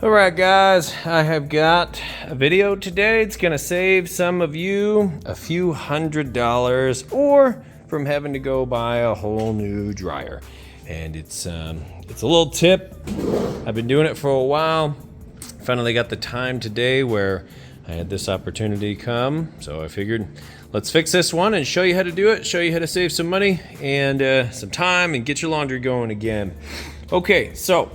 Alright guys, I have got a video today. It's gonna save some of you a few $100s or from having to go buy a whole new dryer. And it's a little tip. I've been doing it for a while. Finally got the time today where I had this opportunity come, so I figured let's fix this one and show you how to do it, show you how to save some money and some time and get your laundry going again. Okay, so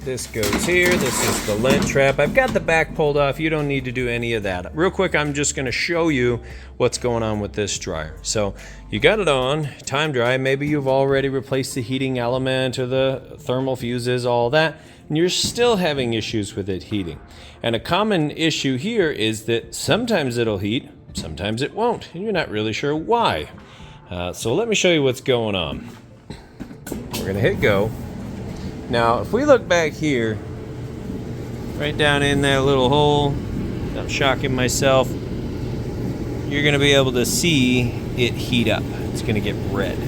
this goes here. This is the lint trap. I've got the back pulled off. You don't need to do any of that. Real quick, I'm just gonna show you what's going on with this dryer. So you got it on, time dry. Maybe you've already replaced the heating element or the thermal fuses, all that, and you're still having issues with it heating. And a common issue here is that sometimes it'll heat, sometimes it won't, and you're not really sure why. So let me show you what's going on. We're gonna hit go. Now, if we look back here, right down in that little hole, I'm shocking myself, you're gonna be able to see it heat up. It's gonna get red.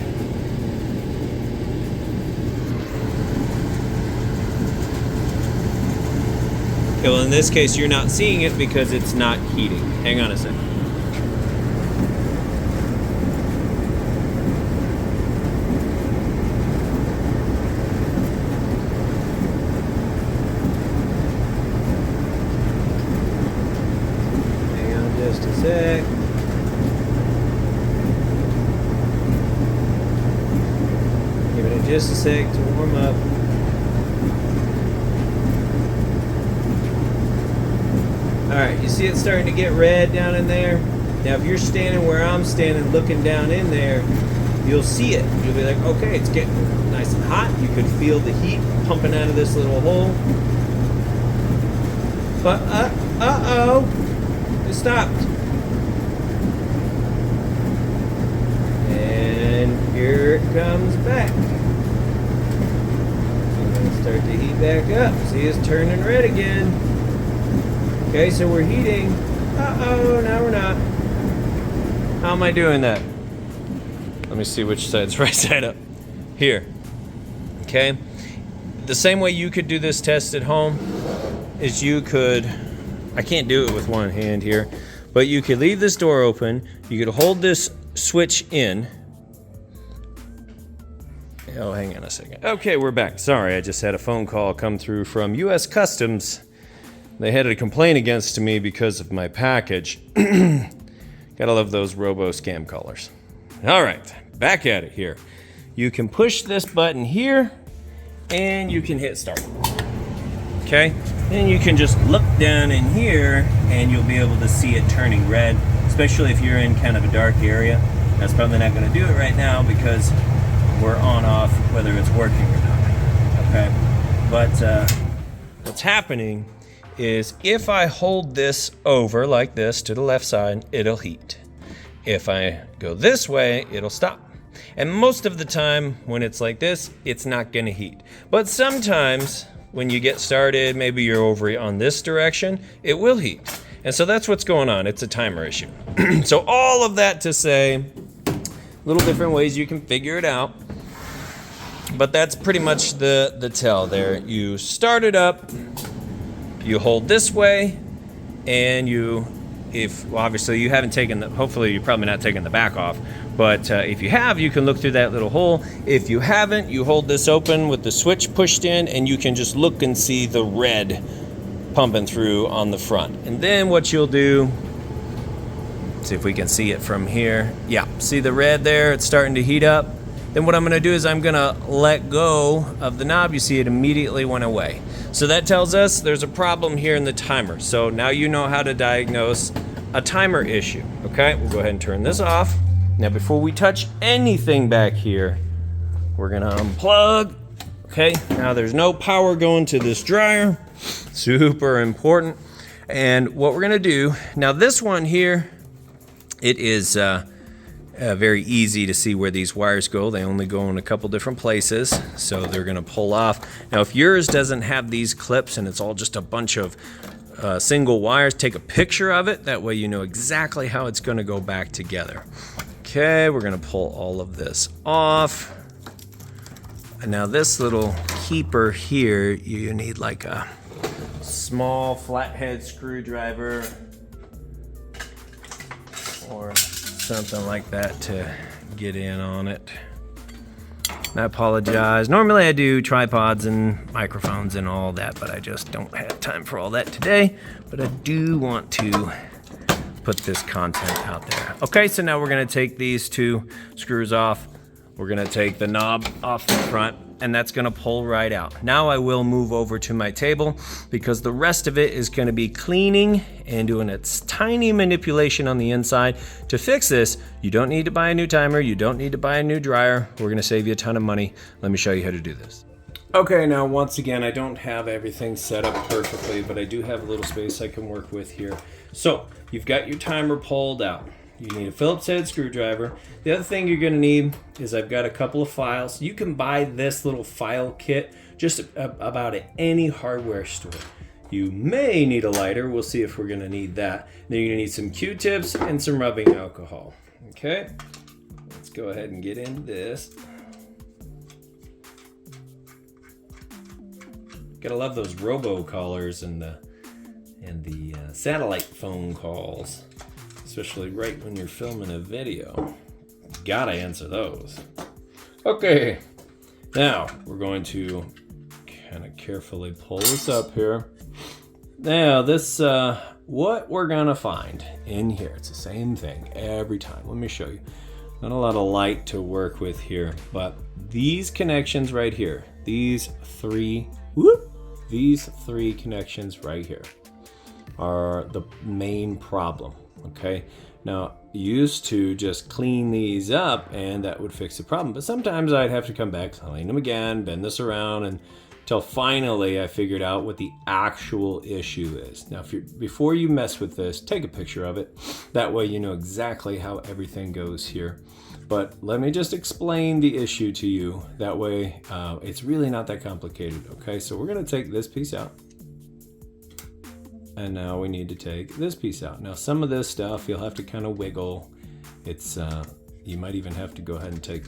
Okay, well in this case, you're not seeing it because it's not heating. Hang on a second. Just a sec. Give it just a sec to warm up. Alright, you see it starting to get red down in there? Now if you're standing where I'm standing looking down in there, you'll see it. You'll be like, okay, it's getting nice and hot. You could feel the heat pumping out of this little hole. But uh-oh. It stopped. And here it comes back. I'm going to start to heat back up. See, it's turning red again. Okay, so we're heating. Uh-oh, now we're not. How am I doing that? Let me see which side's right side up. Here. Okay. The same way you could do this test at home is you could, I can't do it with one hand here, but you could leave this door open. You could hold this switch in. Oh, hang on a second. Okay, we're back. Sorry, I just had a phone call come through from U.S. Customs. They had a complaint against me because of my package. Gotta love those robo-scam callers. All right, back at it here. You can push this button here, and you can hit start. Okay? And you can just look down in here and you'll be able to see it turning red, especially if you're in kind of a dark area. That's probably not going to do it right now because we're on off whether it's working or not. Okay, but what's happening is if I hold this over like this to the left side, it'll heat. If I go this way, it'll stop. And most of the time when it's like this, it's not going to heat. But sometimes when you get started, maybe you're over on this direction, it will heat. And so that's what's going on. It's a timer issue. So all of that to say, little different ways you can figure it out. But that's pretty much the tell there. You start it up, you hold this way, and obviously you haven't taken hopefully you're probably not taking the back off, but if you have, you can look through that little hole. If you haven't, you hold this open with the switch pushed in and you can just look and see the red pumping through on the front. And then what you'll do, see if we can see it from here. Yeah, see the red there? It's starting to heat up. Then what I'm gonna do is I'm gonna let go of the knob. You see it immediately went away. So that tells us there's a problem here in the timer. So now you know how to diagnose a timer issue, okay? We'll go ahead and turn this off. Now before we touch anything back here, we're gonna unplug, okay? Now there's no power going to this dryer, super important. And what we're gonna do, now this one here, it is very easy to see where these wires go. They only go in a couple different places, so they're gonna pull off. Now if yours doesn't have these clips and it's all just a bunch of single wires, take a picture of it. That way you know exactly how it's gonna go back together. Okay, we're gonna pull all of this off. And now this little keeper here, you need like a small flathead screwdriver or something like that to get in on it. I apologize. Normally I do tripods and microphones and all that, but I just don't have time for all that today. But I do want to put this content out there. Okay, so now we're gonna take these two screws off. We're gonna take the knob off the front, and that's gonna pull right out. Now I will move over to my table because the rest of it is gonna be cleaning and doing its tiny manipulation on the inside. To fix this, you don't need to buy a new timer, you don't need to buy a new dryer. We're gonna save you a ton of money. Let me show you how to do this. Okay, now once again, I don't have everything set up perfectly, but I do have a little space I can work with here. So, you've got your timer pulled out. You need a Phillips head screwdriver. The other thing you're gonna need is I've got a couple of files. You can buy this little file kit just about at any hardware store. You may need a lighter. We'll see if we're gonna need that. Then you're gonna need some Q-tips and some rubbing alcohol. Okay, let's go ahead and get into this. Gotta love those robocallers and the satellite phone calls. Especially right when you're filming a video. Gotta answer those. Okay, now we're going to kind of carefully pull this up here. Now this, what we're gonna find in here, it's the same thing every time. Let me show you. Not a lot of light to work with here, but these connections right here, these three connections right here are the main problem. Okay, now used to just clean these up and that would fix the problem, but sometimes I'd have to come back, clean them again, bend this around, and until finally I figured out what the actual issue is. Now before you mess with this, take a picture of it. That way you know exactly how everything goes here. But let me just explain the issue to you. That way it's really not that complicated. Okay, so we're gonna take this piece out. And now we need to take this piece out. Now some of this stuff you'll have to kind of wiggle. It's you might even have to go ahead and take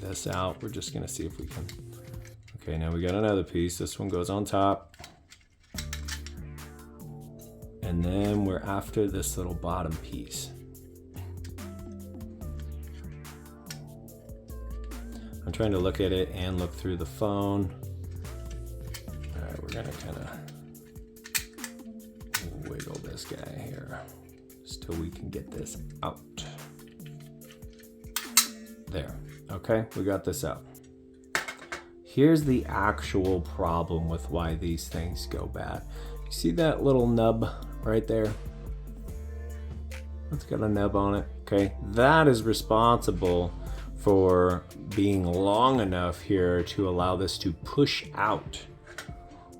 this out. We're just gonna see if we can. Okay, now we got another piece. This one goes on top. And then we're after this little bottom piece. I'm trying to look at it and look through the phone. All right, we're gonna kind of wiggle this guy here just till we can get this out. There, okay, we got this out. Here's the actual problem with why these things go bad. You see that little nub right there? It's got a nub on it, okay? That is responsible for being long enough here to allow this to push out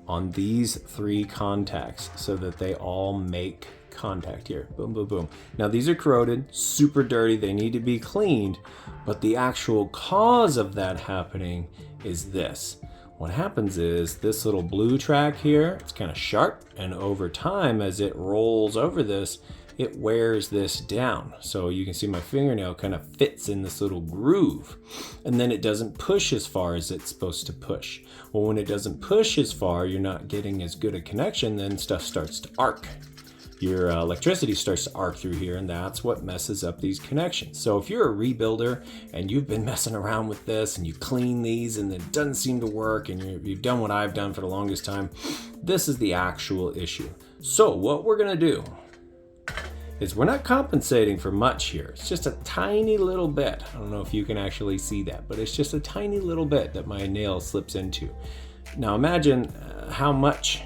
on these three contacts so that they all make contact here. Boom, boom, boom. Now these are corroded, super dirty, they need to be cleaned, but the actual cause of that happening is this. What happens is this little blue track here, it's kind of sharp, and over time as it rolls over this, it wears this down. So you can see my fingernail kind of fits in this little groove, and then it doesn't push as far as it's supposed to push. Well, when it doesn't push as far, you're not getting as good a connection, then stuff starts to arc. Your electricity starts to arc through here, and that's what messes up these connections. So if you're a rebuilder and you've been messing around with this and you clean these and it doesn't seem to work, and you've done what I've done for the longest time, this is the actual issue. So what we're gonna do is we're not compensating for much here. It's just a tiny little bit. I don't know if you can actually see that, but it's just a tiny little bit that my nail slips into. Now imagine how much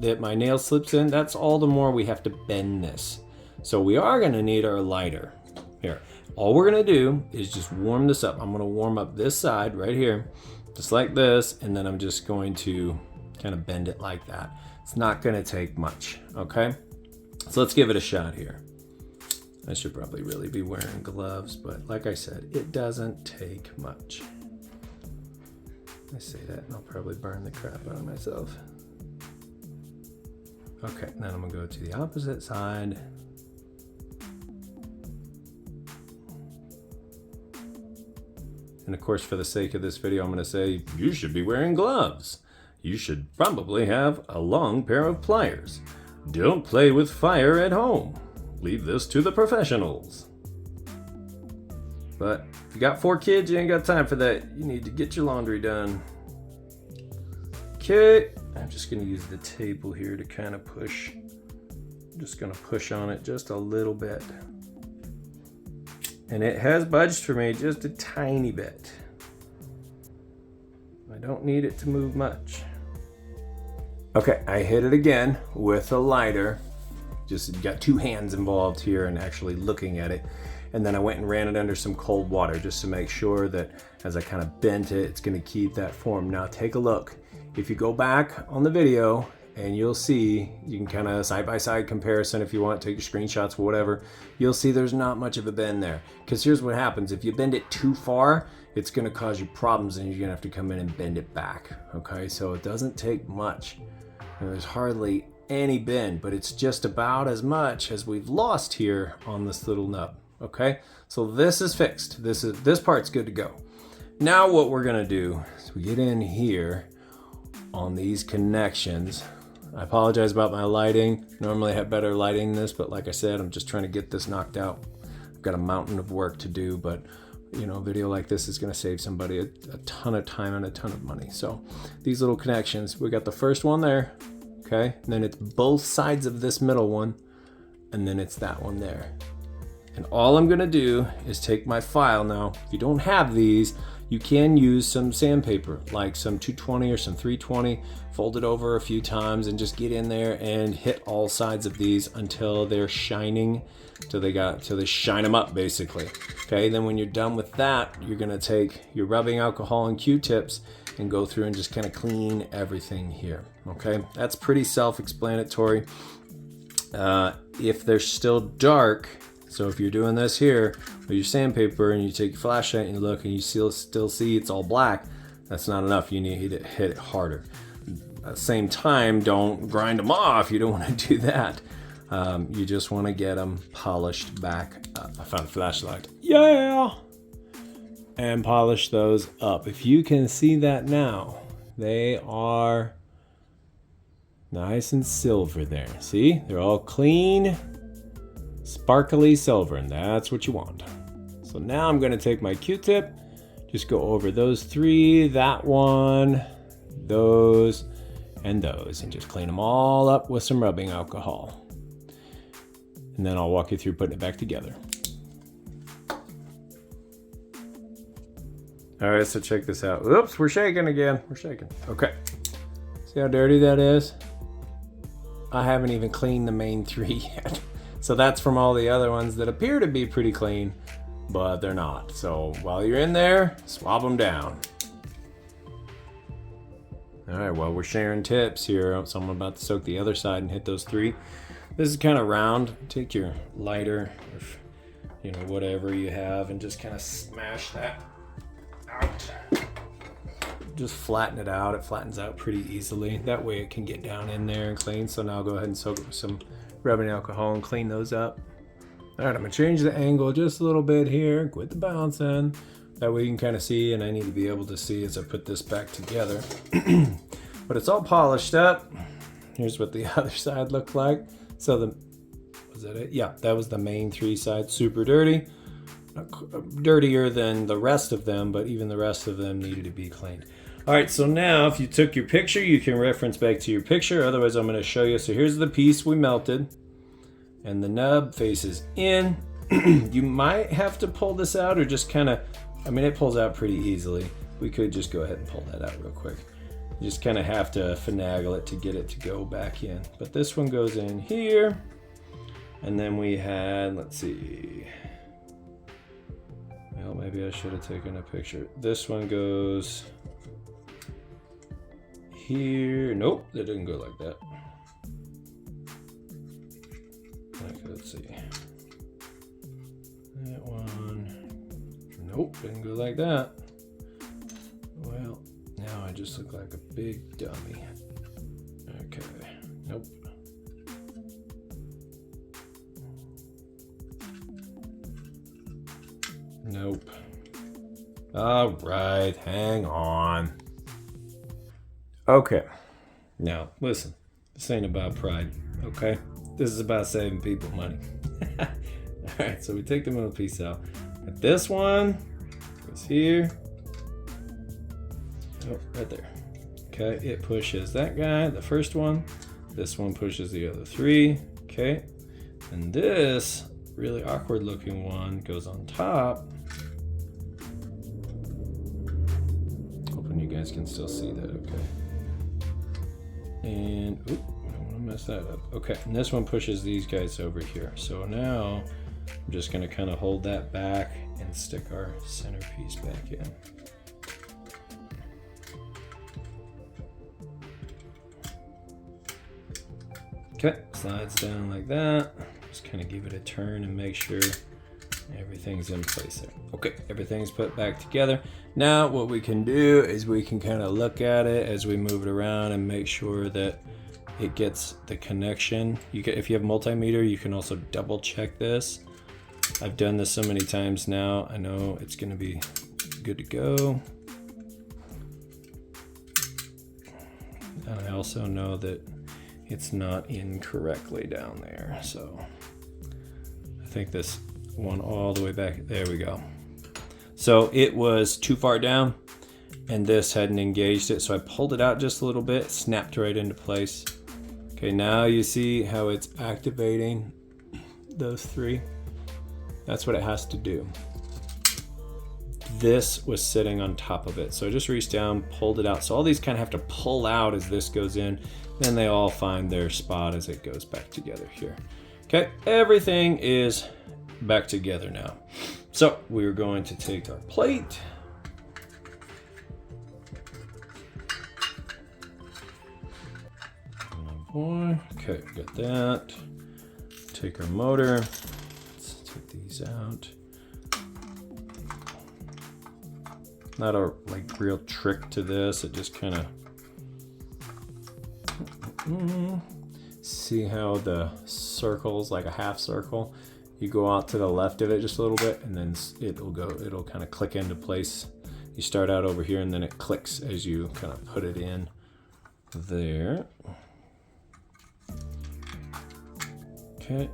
that my nail slips in. That's all the more we have to bend this. So we are gonna need our lighter. Here, all we're gonna do is just warm this up. I'm gonna warm up this side right here, just like this, and then I'm just going to kind of bend it like that. It's not gonna take much, okay? So let's give it a shot here. I should probably really be wearing gloves, but like I said, it doesn't take much. I say that and I'll probably burn the crap out of myself. Okay, then I'm gonna go to the opposite side. And of course, for the sake of this video, I'm gonna say you should be wearing gloves. you should probably have a long pair of pliers. Don't play with fire at home. Leave this to the professionals. But if you got 4 kids, you ain't got time for that. You need to get your laundry done. Okay, I'm just gonna use the table here to kind of push. I'm just gonna push on it just a little bit. And it has budged for me just a tiny bit. I don't need it to move much. Okay, I hit it again with a lighter. Just got 2 hands involved here and actually looking at it. And then I went and ran it under some cold water just to make sure that as I kind of bent it, it's gonna keep that form. Now take a look. If you go back on the video and you'll see, you can kind of side-by-side comparison if you want, take your screenshots, whatever. You'll see there's not much of a bend there. Because here's what happens. If you bend it too far, it's gonna cause you problems and you're gonna have to come in and bend it back, okay? So it doesn't take much. And there's hardly any bend, but it's just about as much as we've lost here on this little nub, okay? So this is fixed. This part's good to go. Now what we're gonna do is we get in here on these connections. I apologize about my lighting. Normally I have better lighting than this, but like I said, I'm just trying to get this knocked out. I've got a mountain of work to do, but you know, a video like this is gonna save somebody a ton of time and a ton of money. So these little connections, we got the first one there, okay? And then it's both sides of this middle one, and then it's that one there. And all I'm gonna do is take my file. Now, if you don't have these, you can use some sandpaper, like some 220 or some 320, fold it over a few times and just get in there and hit all sides of these until they're shining, till they shine them up basically. Okay, then when you're done with that, you're gonna take your rubbing alcohol and Q-tips and go through and just kind of clean everything here. Okay, that's pretty self-explanatory. If they're still dark, so if you're doing this here with your sandpaper and you take your flashlight and you look and you still see it's all black, that's not enough. You need to hit it harder. At the same time, don't grind them off. You don't want to do that. You just want to get them polished back up. I found a flashlight. Yeah! And polish those up. If you can see that now, they are nice and silver there. See? They're all clean, sparkly silver, and that's what you want. So now I'm going to take my Q-tip, just go over those 3, that one, those, and those, and just clean them all up with some rubbing alcohol. And then I'll walk you through putting it back together. All right, so check this out. Oops, we're shaking again. We're shaking. Okay. See how dirty that is? I haven't even cleaned the main 3 yet. So that's from all the other ones that appear to be pretty clean, but they're not. So while you're in there, swab them down. All right, well, we're sharing tips here. So I'm about to soak the other side and hit those 3. This is kind of round. Take your lighter, or, you know, whatever you have, and just kind of smash that out. Just flatten it out. It flattens out pretty easily. That way it can get down in there and clean. So now I'll go ahead and soak it with some rubbing alcohol and clean those up. All right, I'm gonna change the angle just a little bit here. Quit the bouncing. That way you can kind of see, and I need to be able to see as I put this back together. But it's all polished up. Here's what the other side looked like. So was that it? Yeah, that was the main 3 sides. Super dirty. Dirtier than the rest of them, but even the rest of them needed to be cleaned. All right, so now if you took your picture, you can reference back to your picture. Otherwise, I'm going to show you. So here's the piece we melted, and the nub faces in. You might have to pull this out, or just kind of, I mean, it pulls out pretty easily. We could just go ahead and pull that out real quick. You just kind of have to finagle it to get it to go back in. But this one goes in here, and then we had, let's see. Well, maybe I should have taken a picture. This one goes here. Nope, that didn't go like that. Okay, let's see. That one. Nope, didn't go like that. Well, now I just look like a big dummy. Okay, nope. Nope. All right, hang on. Okay. Now, listen. This ain't about pride, okay? This is about saving people money. Alright, so we take the middle piece out. But this one goes here. Oh, right there. Okay, it pushes that guy, the first one. This one pushes the other three. Okay. And this really awkward looking one goes on top. Hoping you guys can still see that, okay. And, oop, I don't want to mess that up. Okay, and this one pushes these guys over here. So now I'm just gonna kind of hold that back and stick our centerpiece back in. Okay, slides down like that. Just kind of give it a turn and make sure everything's in place there. Okay, everything's put back together. Now what we can do is we can kind of look at it as we move it around and make sure that it gets the connection. If you have multimeter, you can also double check this. I've done this so many times now. I know it's gonna be good to go. And I also know that it's not incorrectly down there. So I think this one all the way back, there we go. So it was too far down and this hadn't engaged it. So I pulled it out just a little bit, snapped right into place. Okay, now you see how it's activating those three. That's what it has to do. This was sitting on top of it. So I just reached down, pulled it out. So all these kind of have to pull out as this goes in. Then they all find their spot as it goes back together here. Okay, everything is back together now. So we're going to take our plate. Oh boy. Okay, we got that. Take our motor. Let's take these out. Not a real trick to this. It just kind of see how the circles, like a half circle, you go out to the left of it just a little bit and then it'll kind of click into place. You start out over here and then it clicks as you kind of put it in there. Okay.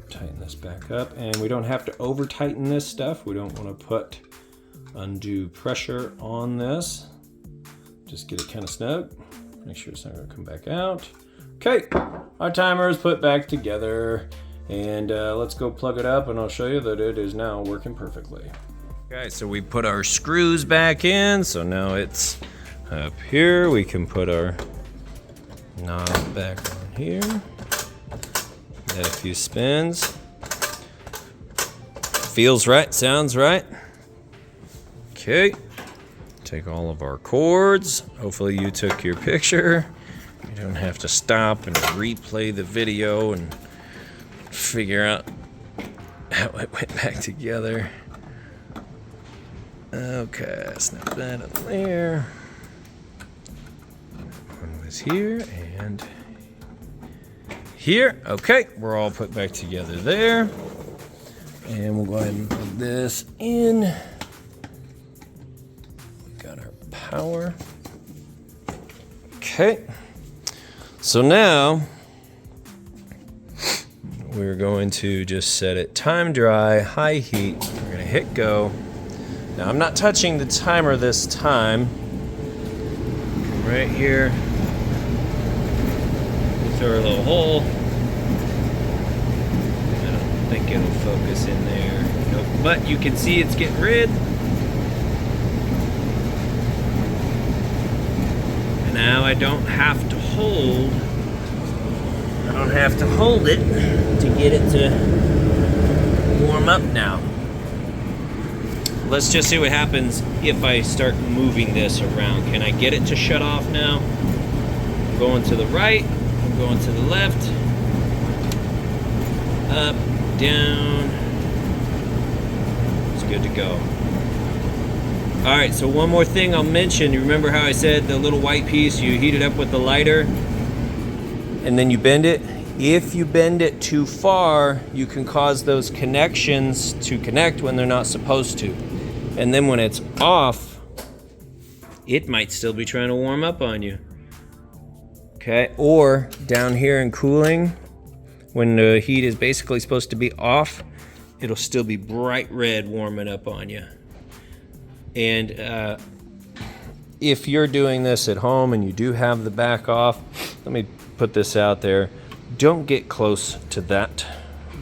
Tighten this back up, and we don't have to over tighten this stuff. We don't want to put undue pressure on this. Just get it kind of snug. Make sure it's not going to come back out. Okay, our timer is put back together, and let's go plug it up and I'll show you that it is now working perfectly. Okay, so we put our screws back in, so now it's up here. We can put our knob back on here. Get a few spins. Feels right, sounds right. Okay, take all of our cords. Hopefully you took your picture. You don't have to stop and replay the video and figure out how it went back together. Okay, snap that up there. One was here and here. Okay, we're all put back together there. And we'll go ahead and plug this in. We got our power. Okay. So now we're going to just set it time dry, high heat. We're gonna hit go. Now I'm not touching the timer this time. Right here. Throw a little hole. I don't think it'll focus in there. Nope. But you can see it's getting red. And now I don't have to hold. I don't have to hold it to get it to warm up now. Let's just see what happens if I start moving this around. Can I get it to shut off now? I'm going to the right. I'm going to the left, up, down. It's good to go. All right, so one more thing I'll mention. You remember how I said the little white piece, you heat it up with the lighter and then you bend it? If you bend it too far, you can cause those connections to connect when they're not supposed to. And then when it's off, it might still be trying to warm up on you. Okay, or down here in cooling, when the heat is basically supposed to be off, it'll still be bright red warming up on you. And if you're doing this at home and you do have the back off, let me put this out there. Don't get close to that.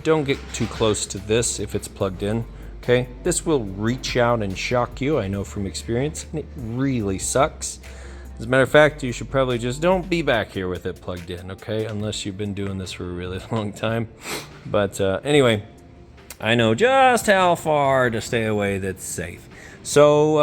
Don't get too close to this if it's plugged in, okay? This will reach out and shock you, I know from experience, and it really sucks. As a matter of fact, you should probably just don't be back here with it plugged in, okay? Unless you've been doing this for a really long time. But anyway, I know just how far to stay away that's safe. So,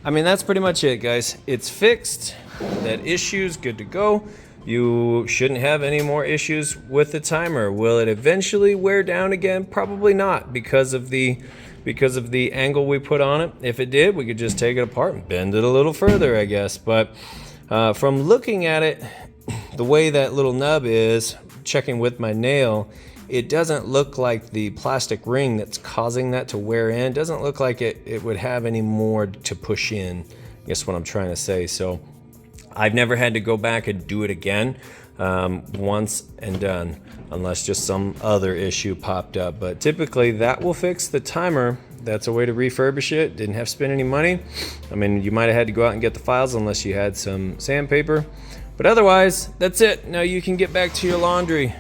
I mean, that's pretty much it, guys. It's fixed. That issue's good to go. You shouldn't have any more issues with the timer. Will it eventually wear down again? Probably not, because of the angle we put on it. If it did, we could just take it apart and bend it a little further, I guess. But from looking at it, the way that little nub is, checking with my nail, it doesn't look like the plastic ring that's causing that to wear in. Doesn't look like it would have any more to push in, I guess what I'm trying to say. So I've never had to go back and do it again, once and done, unless just some other issue popped up. But typically that will fix the timer. That's a way to refurbish it. Didn't have to spend any money. I mean, you might have had to go out and get the files unless you had some sandpaper. But otherwise, that's it. Now you can get back to your laundry.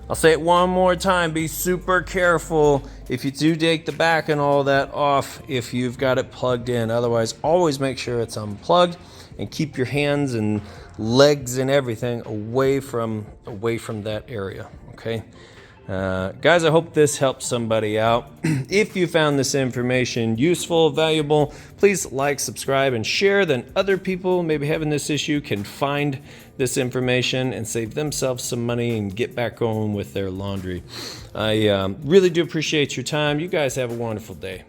I'll say it one more time, be super careful if you do take the back and all that off if you've got it plugged in. Otherwise, always make sure it's unplugged and keep your hands and legs and everything away from that area, okay? Guys, I hope this helps somebody out. If you found this information useful, valuable, please like, subscribe, and share. Then other people maybe having this issue can find this information and save themselves some money and get back going with their laundry. I really do appreciate your time. You guys have a wonderful day.